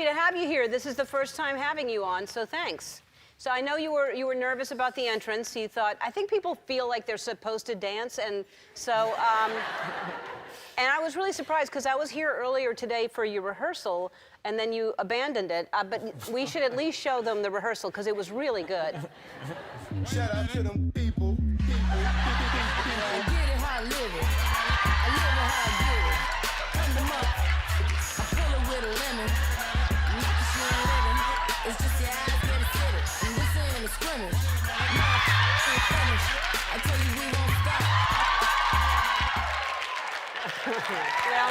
happy to have you here. This is the first time having you on, so thanks. So I know you were nervous about the entrance. You thought, I think people feel like they're supposed to dance, and so, and I was really surprised because I was here earlier today for your rehearsal, and then you abandoned it. But we should at least show them the rehearsal because it was really good. Shout out to them people. I get it how I live it. I live it how I get it. Come to month. I pull it with a lemon. Not that she ain't living. It's just your eyes get it fitted. And this ain't a scrimmage. No, ain't finished. I tell you we won't stop. Well,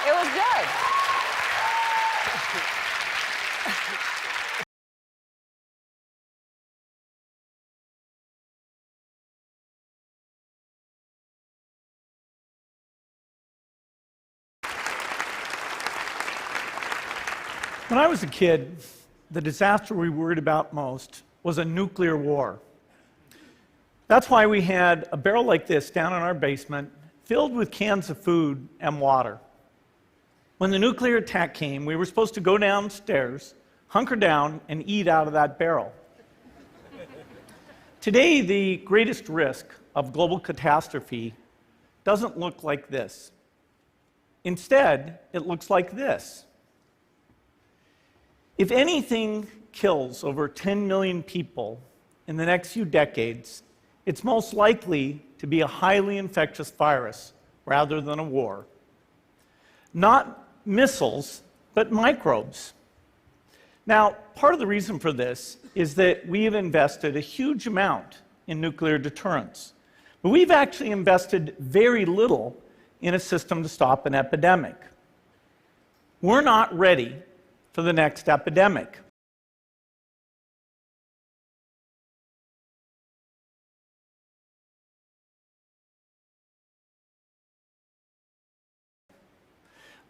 it was good. When I was a kid, the disaster we worried about most was a nuclear war. That's why we had a barrel like this down in our basement, filled with cans of food and water. When the nuclear attack came, we were supposed to go downstairs, hunker down, and eat out of that barrel. Today, the greatest risk of global catastrophe doesn't look like this. Instead, it looks like this. If anything kills over 10 million people in the next few decades, it's most likely to be a highly infectious virus rather than a war. Not missiles, but microbes. Now, part of the reason for this is that we have invested a huge amount in nuclear deterrence, but we've actually invested very little in a system to stop an epidemic. We're not ready for the next epidemic.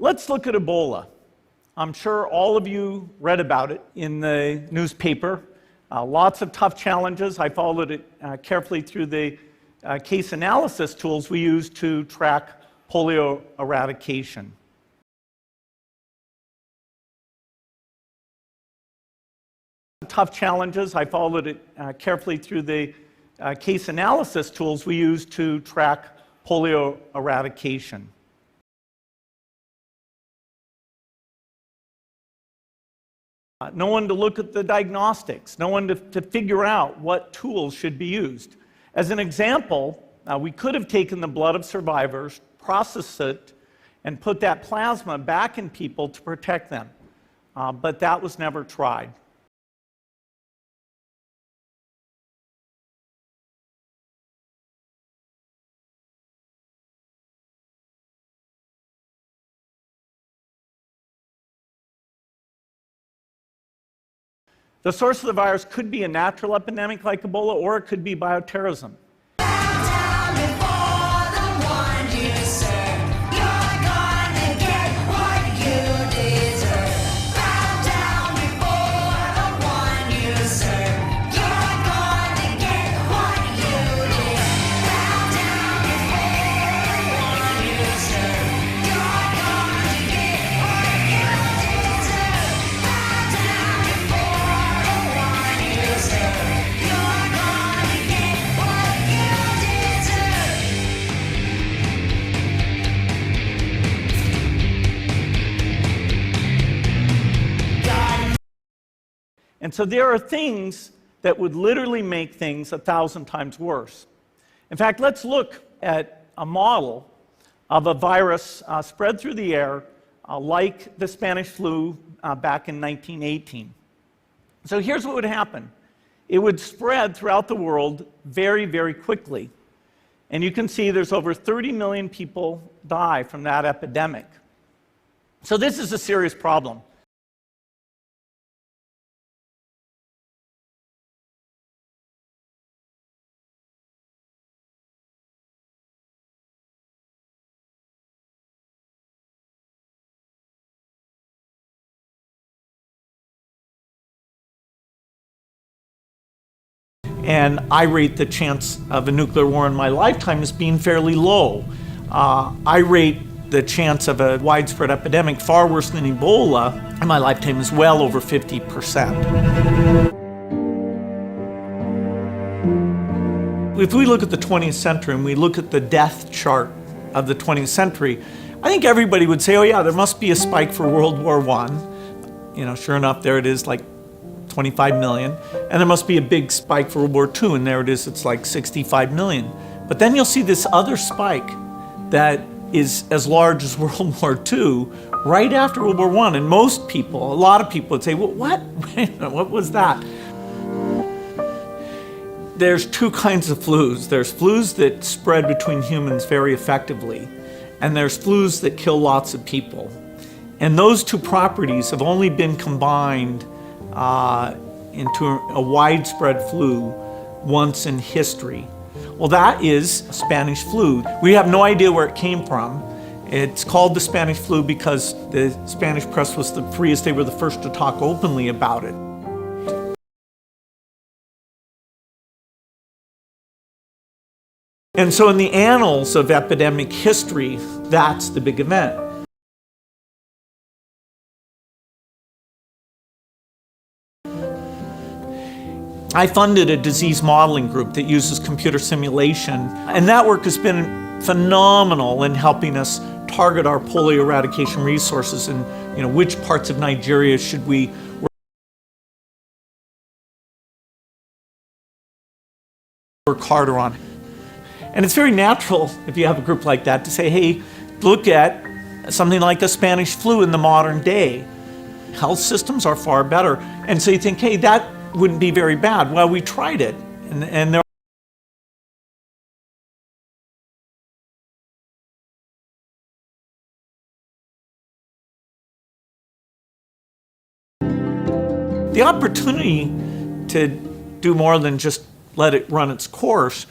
Let's look at Ebola. I'm sure all of you read about it in the newspaper. Lots of tough challenges. I followed it carefully through the case analysis tools we use to track polio eradication. Tough challenges. I followed it carefully through the case analysis tools we use to track polio eradication. No one to look at the diagnostics, no one to figure out what tools should be used. As an example, we could have taken the blood of survivors, processed it, and put that plasma back in people to protect them. But that was never tried. The source of the virus could be a natural epidemic like Ebola, or it could be bioterrorism. And so there are things that would literally make things 1,000 times worse. In fact, let's look at a model of a virus spread through the air like the Spanish flu back in 1918. So here's what would happen. It would spread throughout the world very, very quickly. And you can see there's over 30 million people die from that epidemic. So this is a serious problem. And I rate the chance of a nuclear war in my lifetime as being fairly low. I rate the chance of a widespread epidemic, far worse than Ebola, in my lifetime is well over 50%. If we look at the 20th century and we look at the death chart of the 20th century, I think everybody would say, oh yeah, there must be a spike for World War I. You know, sure enough, there it is, like 25 million. And there must be a big spike for World War II, and there it is, it's like 65 million. But then you'll see this other spike that is as large as World War II right after World War I. And most people, a lot of people would say, well, what? What was that? There's two kinds of flus. There's flus that spread between humans very effectively, and there's flus that kill lots of people. And those two properties have only been combined into a widespread flu once in history. Well, that is Spanish flu. We have no idea where it came from. It's called the Spanish flu because the Spanish press was the freest. They were the first to talk openly about it. And so in the annals of epidemic history, that's the big event. I funded a disease modeling group that uses computer simulation, and that work has been phenomenal in helping us target our polio eradication resources and, you know, which parts of Nigeria should we work harder on. And it's very natural, if you have a group like that, to say, hey, look at something like the Spanish flu in the modern day. Health systems are far better. And so you think, hey, that wouldn't be very bad. Well, we tried it, and there the opportunity to do more than just let it run its course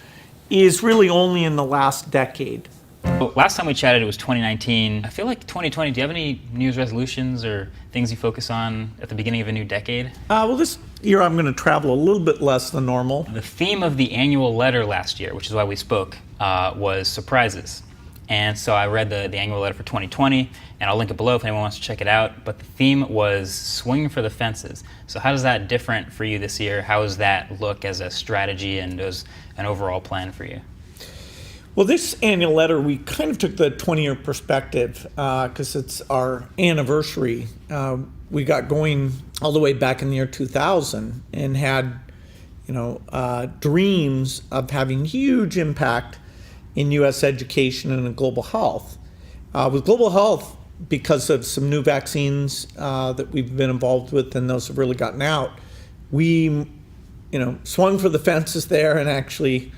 is really only in the last decade. Well, last time we chatted, it was 2019. I feel like 2020, do you have any New Year's resolutions or things you focus on at the beginning of a new decade? Well, this year I'm going to travel a little bit less than normal. The theme of the annual letter last year, which is why we spoke, was surprises. And so I read the annual letter for 2020, and I'll link it below if anyone wants to check it out. But the theme was swing for the fences. So how does that different for you this year? How does that look as a strategy and as an overall plan for you? Well, this annual letter, we kind of took the 20-year perspective because it's our anniversary. We got going all the way back in the year 2000 and had, dreams of having huge impact in U.S. education and in global health. With global health, because of some new vaccines that we've been involved with and those have really gotten out, we, swung for the fences there and actually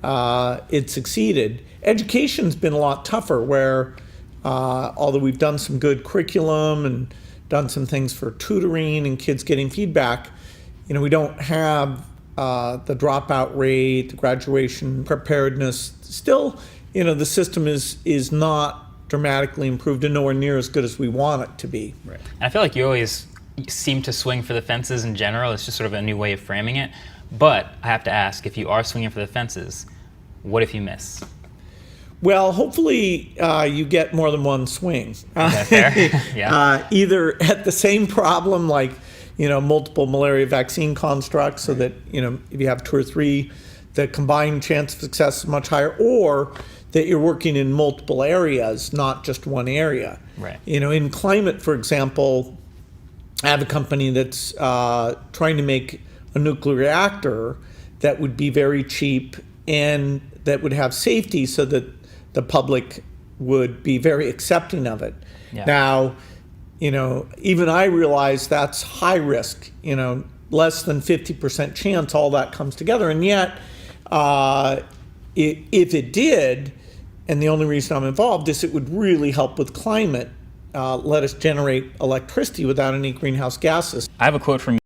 it succeeded. Education's been a lot tougher where, although we've done some good curriculum and done some things for tutoring and kids getting feedback, we don't have the dropout rate, the graduation preparedness. Still, the system is not dramatically improved and nowhere near as good as we want it to be. Right. And I feel like you always seem to swing for the fences in general. It's just sort of a new way of framing it. But I have to ask, if you are swinging for the fences, what if you miss? Well, hopefully you get more than one swing. Okay, fair. Yeah. Either at the same problem, like multiple malaria vaccine constructs, so that if you have 2 or 3, the combined chance of success is much higher, or that you're working in multiple areas, not just one area. Right. In climate, for example, I have a company that's trying to make a nuclear reactor that would be very cheap and that would have safety so that the public would be very accepting of it. Yeah. Now, even I realize that's high risk, less than 50% chance all that comes together. And yet, if it did, and the only reason I'm involved is it would really help with climate, let us generate electricity without any greenhouse gases. I have a quote from